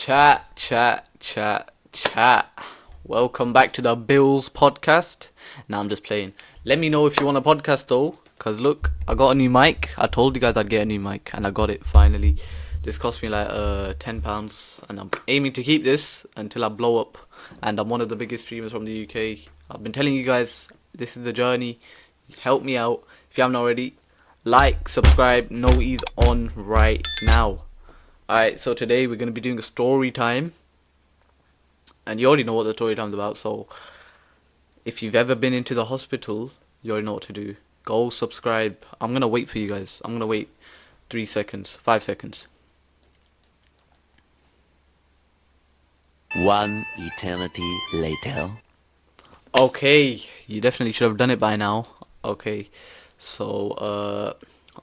Chat. Welcome back to the Bills podcast. Now I'm just playing. Let me know if you want a podcast though, cause look, I got a new mic. I told you guys I'd get a new mic, and I got it finally. This cost me like £10, and I'm aiming to keep this until I blow up. And I'm one of the biggest streamers from the UK. I've been telling you guys this is the journey. Help me out if you haven't already. Like, subscribe. No ease on right now. Alright, so today we're going to be doing a story time. And you already know what the story time's about, so if you've ever been into the hospital, you already know what to do. Go subscribe. I'm going to wait for you guys. I'm going to wait 3 seconds, 5 seconds. One eternity later. Okay, you definitely should have done it by now. Okay, so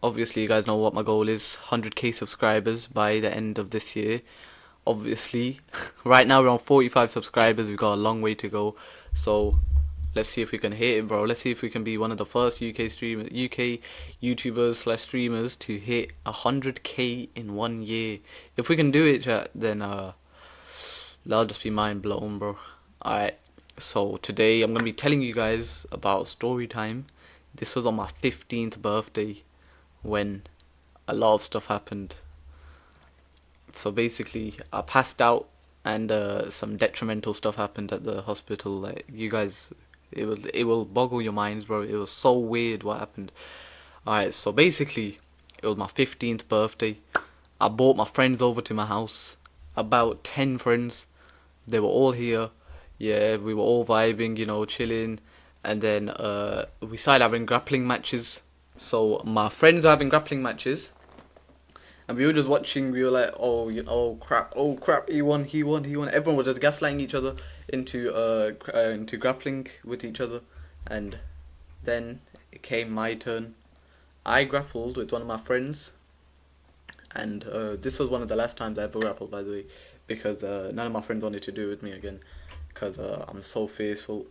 obviously you guys know what my goal is. 100k subscribers by the end of this year. Obviously, right now we're on 45 subscribers. We've got a long way to go. So let's see if we can hit it, bro. Let's see if we can be one of the first UK YouTubers / streamers to hit 100k in 1 year. If we can do it, chat, then that'll just be mind blown, bro. Alright, so today I'm gonna be telling you guys about story time. This was on my 15th birthday when a lot of stuff happened. So basically, I passed out, and some detrimental stuff happened at the hospital. Like, you guys, it will boggle your minds, bro. It was so weird what happened. Alright, so basically, it was my 15th birthday. I brought my friends over to my house. About 10 friends. They were all here. Yeah, we were all vibing, chilling. And then we started having grappling matches. So my friends are having grappling matches. And we were just watching. We were like, oh crap, he won. Everyone was just gaslighting each other into grappling with each other. And then it came my turn. I grappled with one of my friends. And this was one of the last times I ever grappled, by the way, because none of my friends wanted to do it with me again. Because I'm so fearful,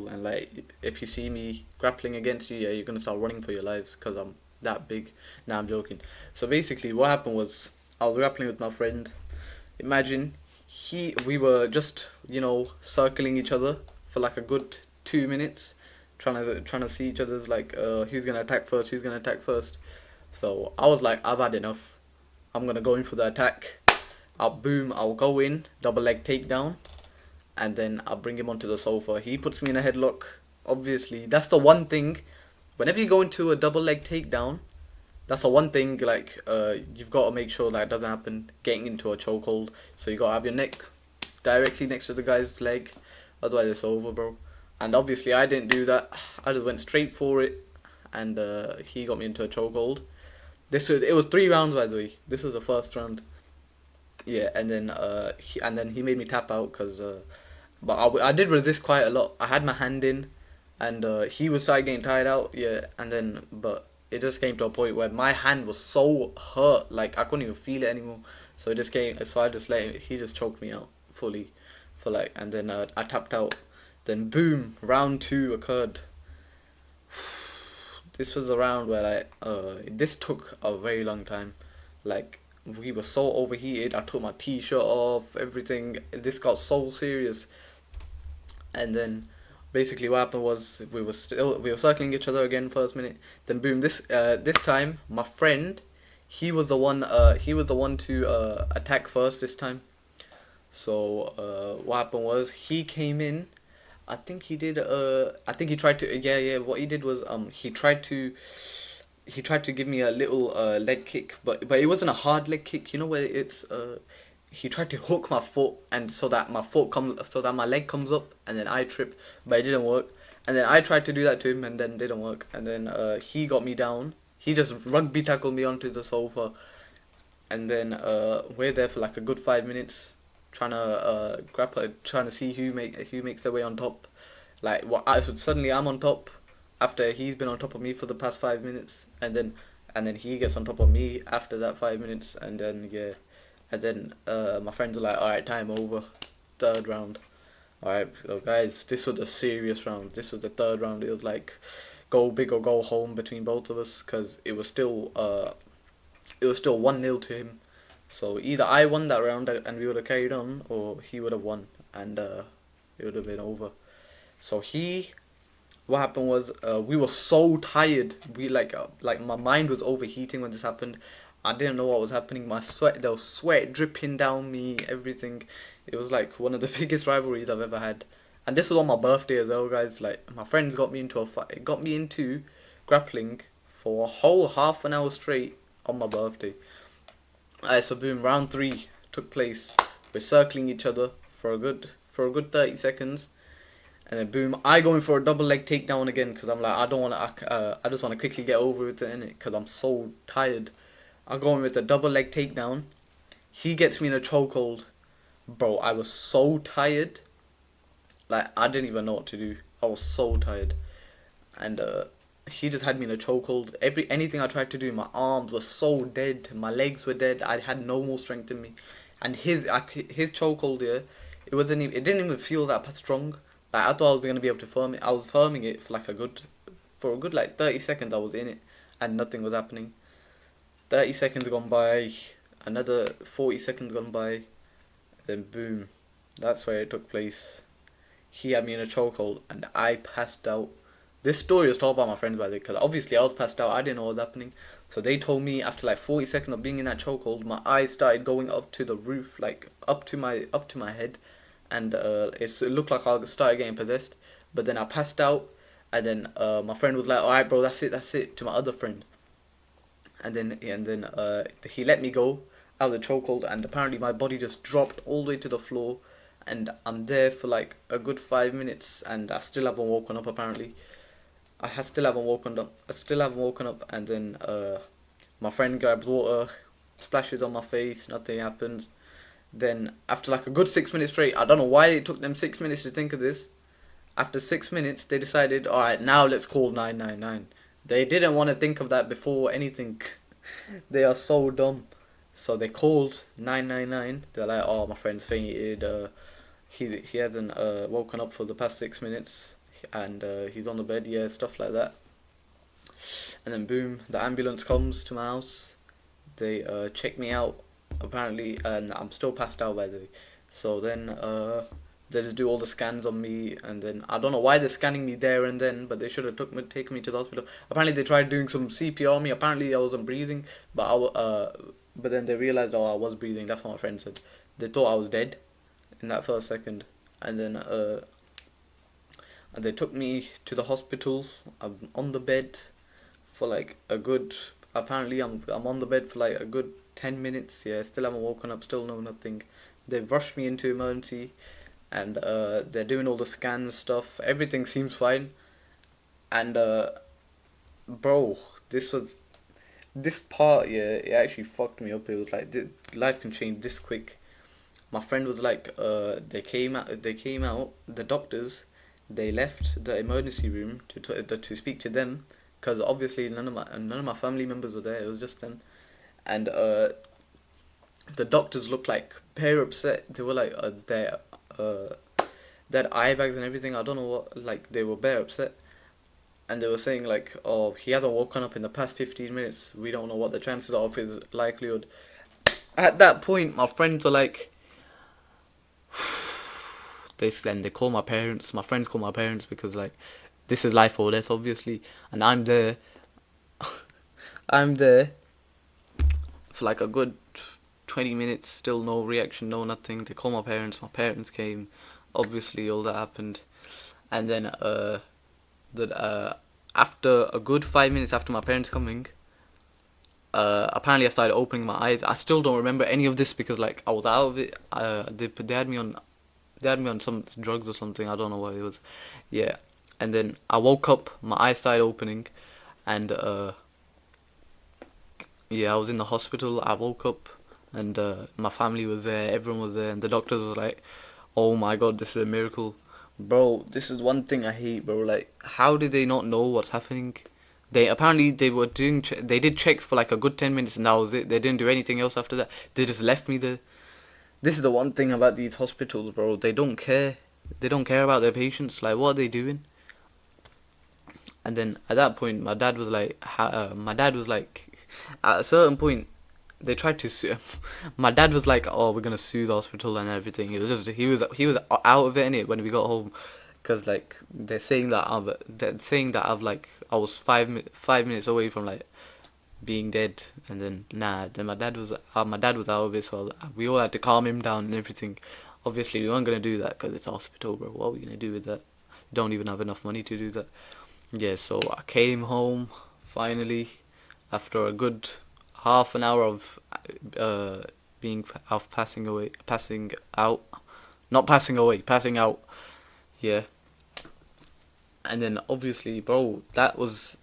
and like, if you see me grappling against you, yeah, you're gonna start running for your lives, because I'm that big. Nah, I'm joking. So basically, what happened was, I was grappling with my friend. Imagine, we were just, circling each other for like a good 2 minutes, trying to see each other's like, who's gonna attack first. So I was like, I've had enough. I'm gonna go in for the attack. I'll go in, double leg takedown, and then I'll bring him onto the sofa. He puts me in a headlock. Obviously, that's the one thing. Whenever you go into a double leg takedown, that's the one thing, like, you've got to make sure that doesn't happen, getting into a chokehold. So you got to have your neck directly next to the guy's leg, otherwise it's over, bro. And obviously I didn't do that. I just went straight for it, and he got me into a chokehold. It was 3 rounds, by the way. This was the first round. Yeah, and then he made me tap out, because but I did resist quite a lot. I had my hand in, and he was started getting tired out. Yeah, and then but it just came to a point where my hand was so hurt, like I couldn't even feel it anymore. So I just let him. He just choked me out fully, and then I tapped out. Then boom, round 2 occurred. This was a round where this took a very long time. Like, we were so overheated. I took my t-shirt off, everything. This got so serious. And then basically what happened was, we were circling each other again first minute. Then boom, this time my friend, he was the one to attack first this time. So what happened was, he came in. I think he tried to what he did was he tried to give me a little leg kick, but it wasn't a hard leg kick, where it's he tried to hook my foot, and so that my leg comes up, and then I trip, but it didn't work. And then I tried to do that to him, and then it didn't work. And then he got me down. He just rugby tackled me onto the sofa, and then we're there for like a good 5 minutes, trying to grapple, trying to see who makes their way on top. Like, so suddenly I'm on top after he's been on top of me for the past 5 minutes, and then he gets on top of me after that 5 minutes, and then my friends are like, alright, time over, 3rd round. Alright, so guys, this was a serious round. This was the 3rd round. It was like go big or go home between both of us, because it was still 1-0 to him. So either I won that round and we would have carried on, or he would have won and it would have been over. So what happened was we were so tired. We like my mind was overheating when this happened. I didn't know what was happening. There was sweat dripping down me, everything. It was like one of the biggest rivalries I've ever had. And this was on my birthday as well, guys. Like my friends got me into a fight, got me into grappling for a whole half an hour straight on my birthday. So boom, round three took place. We're circling each other for a good 30 seconds. And then boom, I go in for a double leg takedown again because I'm like, I don't want to. I just want to quickly get over with it in it because I'm so tired. I go in with a double leg takedown. He gets me in a chokehold, bro. I was so tired, like I didn't even know what to do. I was so tired, and he just had me in a chokehold. Anything I tried to do, my arms were so dead, my legs were dead. I had no more strength in me, and his chokehold here, it didn't even feel that strong. Like I thought I was gonna be able to firm it. I was firming it for a good like 30 seconds. I was in it, and nothing was happening. 30 seconds gone by, another 40 seconds gone by, then boom, that's where it took place. He had me in a chokehold, and I passed out. This story was told by my friends, by the way, because obviously I was passed out. I didn't know what was happening. So they told me after like 40 seconds of being in that chokehold, my eyes started going up to the roof, like up to my head, and it looked like I started getting possessed. But then I passed out, and then my friend was like, "All right, bro, that's it," to my other friend. And then he let me go out of the chokehold, and apparently my body just dropped all the way to the floor, and I'm there for like a good 5 minutes, and I still haven't woken up. Apparently, still haven't woken up. I still haven't woken up, and then my friend grabs water, splashes on my face, nothing happens. Then after like a good 6 minutes straight, I don't know why it took them 6 minutes to think of this. After 6 minutes, they decided, all right, now let's call 999. They didn't want to think of that before anything. They are so dumb. So they called 999. They're like, oh, my friend's fainted. He hasn't woken up for the past 6 minutes, and he's on the bed. Yeah, stuff like that. And then boom, the ambulance comes to my house. They check me out apparently, and I'm still passed out, by the way. So then they just do all the scans on me, and then I don't know why they're scanning me there and then, but they should have taken me to the hospital. Apparently they tried doing some CPR on me. Apparently I wasn't breathing, but then they realized, oh, I was breathing. That's what my friend said. They thought I was dead in that first second, and then they took me to the hospital. I'm on the bed for like a good. Apparently I'm on the bed for like a good 10 minutes. Yeah, still haven't woken up. Still know nothing. They've rushed me into emergency, and they're doing all the scans stuff. Everything seems fine, and bro, this part. Yeah, it actually fucked me up. It was like life can change this quick. My friend was like, they came out. The doctors, they left the emergency room to speak to them, because obviously none of my family members were there. It was just them, and the doctors looked like very upset. They were like they had eye bags and everything. I don't know what, like they were very upset, and they were saying like, oh, he hasn't woken up in the past 15 minutes. We don't know what the chances are of his likelihood. At that point, my friends were like, they call my parents. My friends call my parents because like this is life or death, obviously, and I'm there. I'm there for like a good 20 minutes, still no reaction, no nothing. They call my parents. My parents came. Obviously, all that happened, and then after a good 5 minutes after my parents coming, apparently I started opening my eyes. I still don't remember any of this because like I was out of it. They had me on some drugs or something. I don't know what it was. Yeah, and then I woke up. My eyes started opening, and yeah, I was in the hospital. I woke up, and my family was there. Everyone was there, and the doctors were like, "Oh my God, this is a miracle." Bro, this is one thing I hate, bro. Like, how did they not know what's happening? They did checks for like a good 10 minutes, and that was it. They didn't do anything else after that. They just left me there. This is the one thing about these hospitals, bro. They don't care. They don't care about their patients. Like, what are they doing? And then at that point, my dad was like, at a certain point, they tried to sue. My dad was like, "Oh, we're gonna sue the hospital and everything." It was just he was out of it in it when we got home, because like they're saying that I was 5 minutes away from like being dead, and then nah. Then my dad was out of it, so we all had to calm him down and everything. Obviously, we weren't gonna do that because it's a hospital, bro. What are we gonna do with that? Don't even have enough money to do that. Yeah, so I came home finally after a good half an hour of uh passing out, not passing away, passing out. Yeah, and then obviously, bro, that was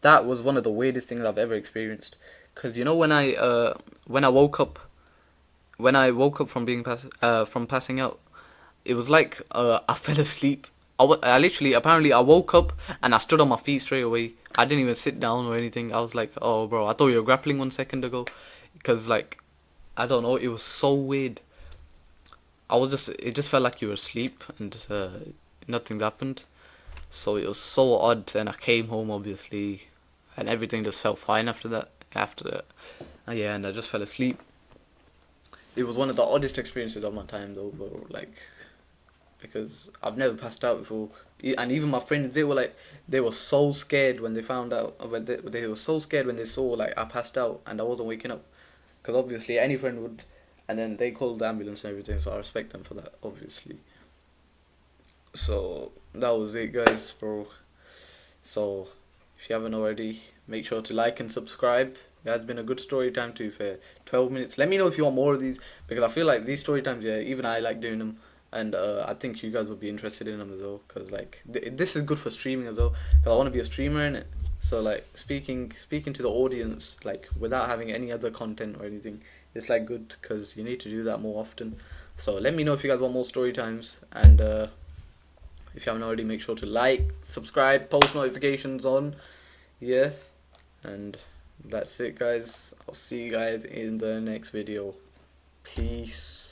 one of the weirdest things I've ever experienced. Cause you know when I woke up from from passing out, it was like I fell asleep. I literally, apparently, I woke up and I stood on my feet straight away. I didn't even sit down or anything. I was like, oh, bro, I thought you were grappling 1 second ago. Because, like, I don't know, it was so weird. It just felt like you were asleep and nothing happened. So it was so odd. Then I came home, obviously, and everything just felt fine after that. Yeah, and I just fell asleep. It was one of the oddest experiences of my time, though, bro. Like, because I've never passed out before. And even my friends, they were so scared when they found out. They were so scared when they saw like I passed out and I wasn't waking up. Because obviously any friend would, and then they called the ambulance and everything. So I respect them for that, obviously. So that was it, guys, bro. So if you haven't already, make sure to like and subscribe. It has been a good story time too, fair. 12 minutes. Let me know if you want more of these, because I feel like these story times, yeah, even I like doing them, and I think you guys would be interested in them as well, because like this is good for streaming as well. Because I want to be a streamer in it, so like speaking to the audience like without having any other content or anything, it's like good because you need to do that more often. So let me know if you guys want more story times, and if you haven't already, make sure to like, subscribe, post notifications on, yeah, and that's it, guys. I'll see you guys in the next video. Peace.